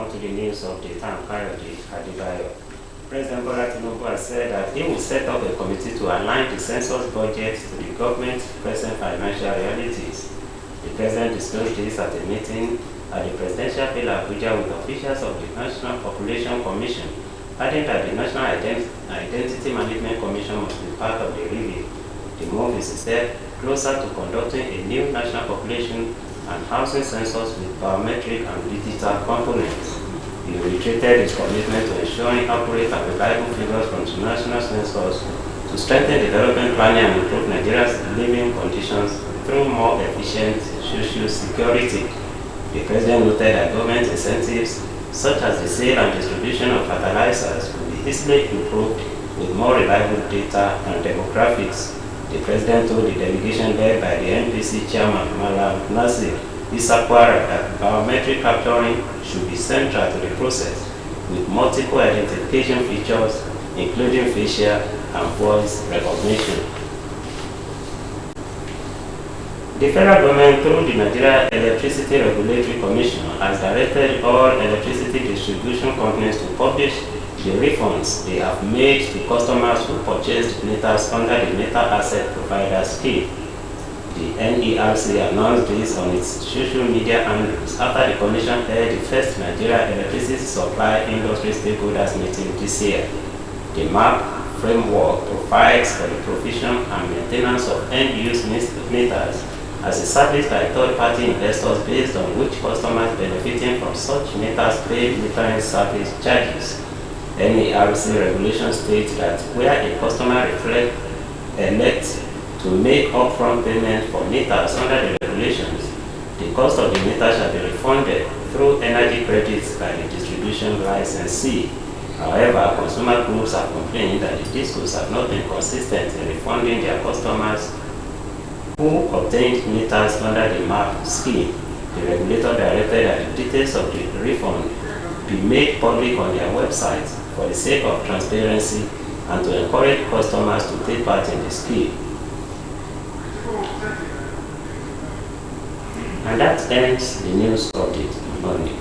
on to the news of the town, Adeleke. President Bola Tinubu has said that he will set up a committee to align the census budget to the government's present financial realities. The president disclosed this at a meeting at the Presidential Villa Abuja with officials of the National Population Commission, adding that the National Identity Management Commission must be part of the review. The move is a step closer to conducting a new national population and housing census with biometric and digital components. He reiterated his commitment to ensuring accurate and reliable figures from the national census to strengthen development planning and improve Nigeria's living conditions through more efficient social security. The president noted that government incentives such as the sale and distribution of fertilizers will be easily improved with more reliable data and demographics. The president told the delegation led by the NPC chairman, Malam Nasir Isakwara, that biometric capturing should be central to the process, with multiple identification features, including facial and voice recognition. The federal government, through the Nigeria Electricity Regulatory Commission, has directed all electricity distribution companies to publish the refunds they have made to customers who purchased meters under the Meter Asset Provider Scheme. The NERC announced this on its social media handles after the commission held the first Nigeria Electricity Supply Industry Stakeholders meeting this year. The MAP framework provides for the provision and maintenance of end-use meters as a service by third-party investors based on which customers benefiting from such meters pay metering service charges. NERC regulations state that where a customer elects to make upfront payment for meters under the regulations, the cost of the meter shall be refunded through energy credits by the distribution licensee. However, consumer groups have complained that the discos have not been consistent in refunding their customers who obtained meters under the MAP scheme. The regulator directed that the details of the refund be made public on their website for the sake of transparency and to encourage customers to take part in the scheme. And that ends the news update morning.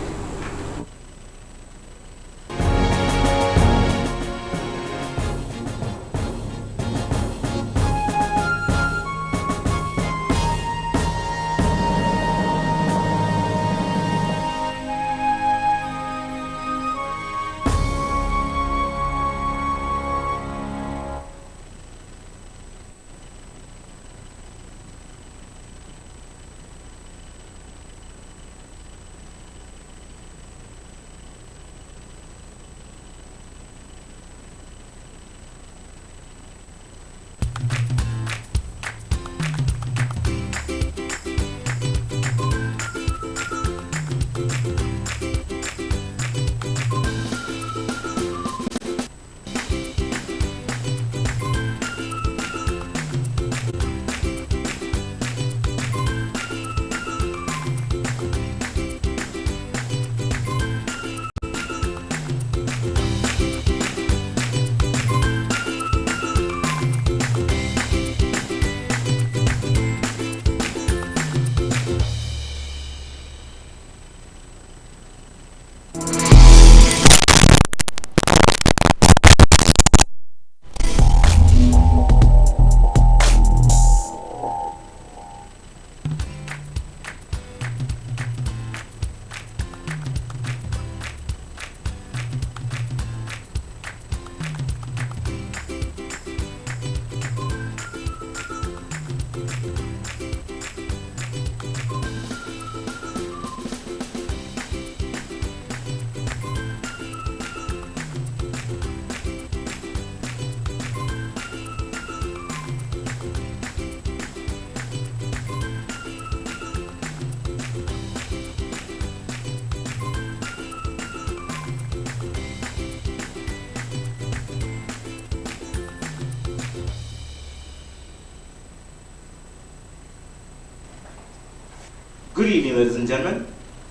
Good evening, ladies and gentlemen.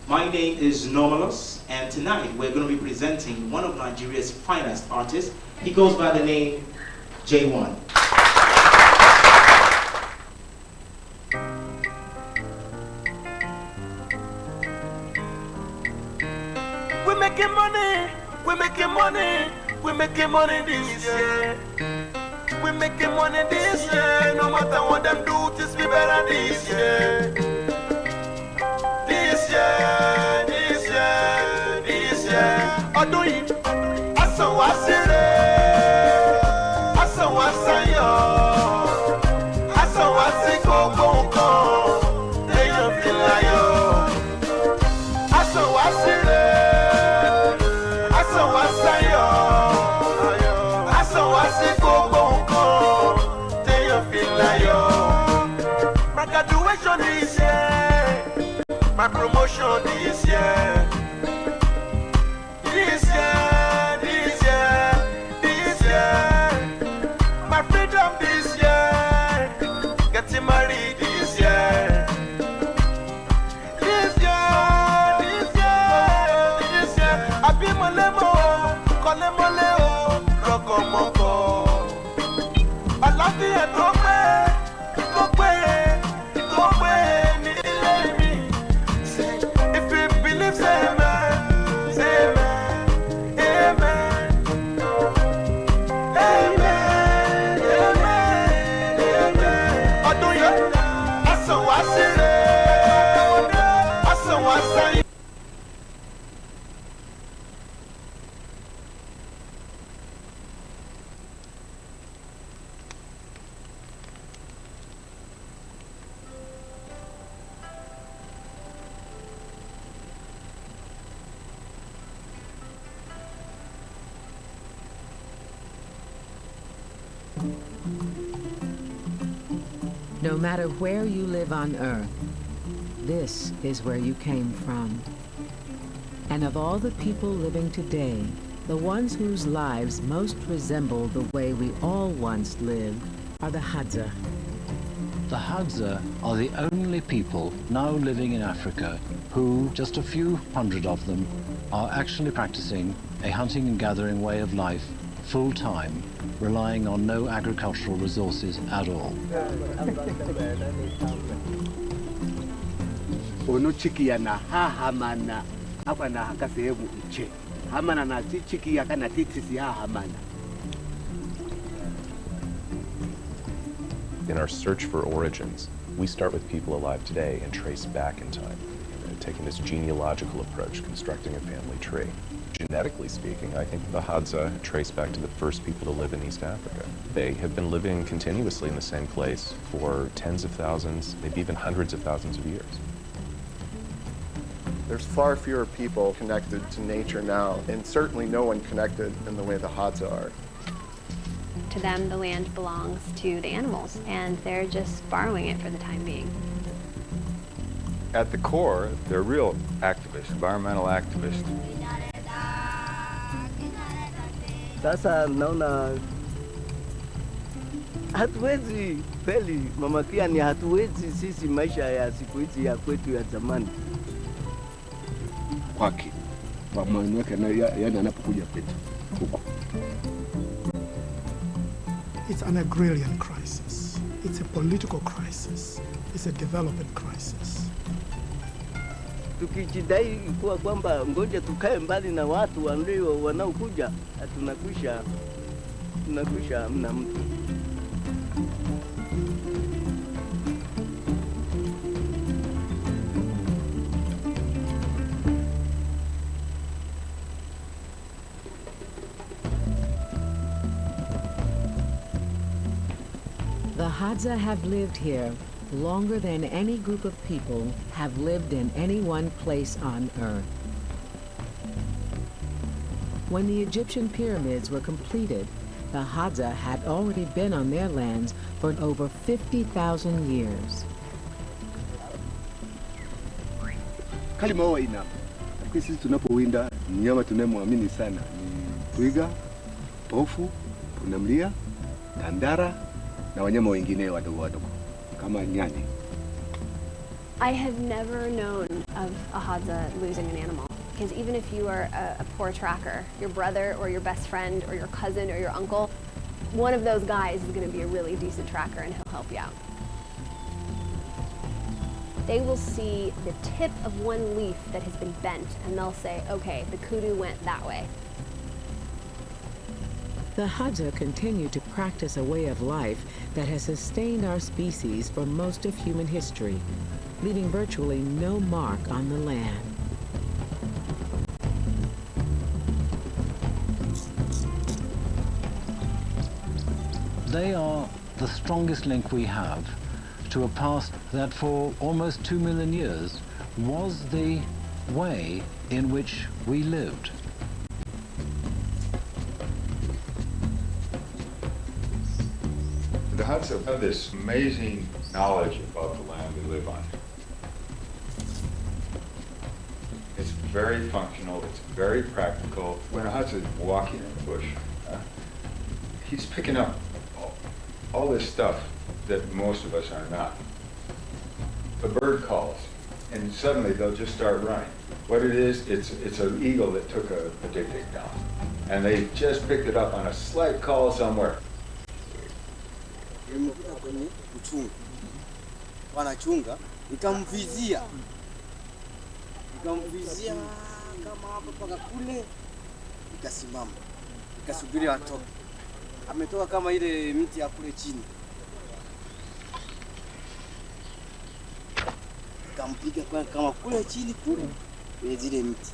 My name is Normalus, and tonight we're going to be presenting one of Nigeria's finest artists. He goes by the name J1. We make making money, we making money, we making money this year. We making money this year. No matter what them do, this be better this year. This year, this year, this year. Oh, do it. I saw what's in it. I saw what's in yo. I saw what's in go. They don't feel like yo. I saw what's in it. I saw what's in yo. I saw what's in go. They don't feel like yo. My graduation this year. My promotion this year. This year, this year, this year. My freedom this year. Getting married this year. This year, this year, this year. I be my lemo, call him my leo, loco moco. I love the if you believe, say amen, say amen, amen, amen, amen, amen. I do you? I saw what's in it. I saw what's in it. No matter where you live on Earth, this is where you came from. And of all the people living today, the ones whose lives most resemble the way we all once lived are the Hadza. The Hadza are the only people now living in Africa who, just a few hundred of them, are actually practicing a hunting and gathering way of life full-time, relying on no agricultural resources at all. Ono chiki ya na hamana hapa na haka sehemu iche hamana na chiki ya kana titisi hamana. In our search for origins, we start with people alive today and trace back in time, taking this genealogical approach, constructing a family tree. Genetically speaking, I think the Hadza trace back to the first people to live in East Africa. They have been living continuously in the same place for tens of thousands, maybe even hundreds of thousands of years. There's far fewer people connected to nature now, and certainly no one connected in the way the Hadza are. To them, the land belongs to the animals, and they're just borrowing it for the time being. At the core, they're real activists, environmental activists. Sasa naona hatuwezi kweli, Mama Kia, ni hatuwezi sisi maisha ya siku hizi ya kwetu ya zamani. Kwake kwa maana yake yani anapokuja kwetu huko. It's an agrarian crisis. It's a political crisis. It's a development crisis. Tukijidai kuwa kwamba ngoja tukae mbali na watu ndio wanaokuja, tunakwisha mna mtu. The Hadza have lived here longer than any group of people have lived in any one place on Earth. When the Egyptian pyramids were completed, the Hadza had already been on their lands for over 50,000 years. Kalima wa ina. Lakini sisi tunapowinda mnyama tunayemwamini sana ni twiga, pofu, pundamilia, tandara na wanyama wengine wadogo wadogo kama nyani. I have never known of a Hadza losing an animal, because even if you are a poor tracker, your brother or your best friend or your cousin or your uncle, one of those guys is going to be a really decent tracker and he'll help you out. they will see the tip of one leaf that has been bent, and they'll say, okay, the kudu went that way. The Hadza continue to practice a way of life that has sustained our species for most of human history, leaving virtually no mark on the land. They are the strongest link we have to a past that for almost 2 million years was the way in which we lived. The Hadza have this amazing knowledge about the land we live on. It's very functional, it's very practical. When a Hadza is walking in the bush, he's picking up all this stuff that most of us are not. A bird calls, and suddenly they'll just start running. What it is, it's an eagle that took a dig down, and they just picked it up on a slight call somewhere. Nimekuta kwenye uchungu, wanachunga, nikamvizia kama hapa mpaka kule, nikasimama, nikasubiri atoke. Ametoka kama ile mti ya kule chini, nikampiga kama kule chini kule kwenye zile mti.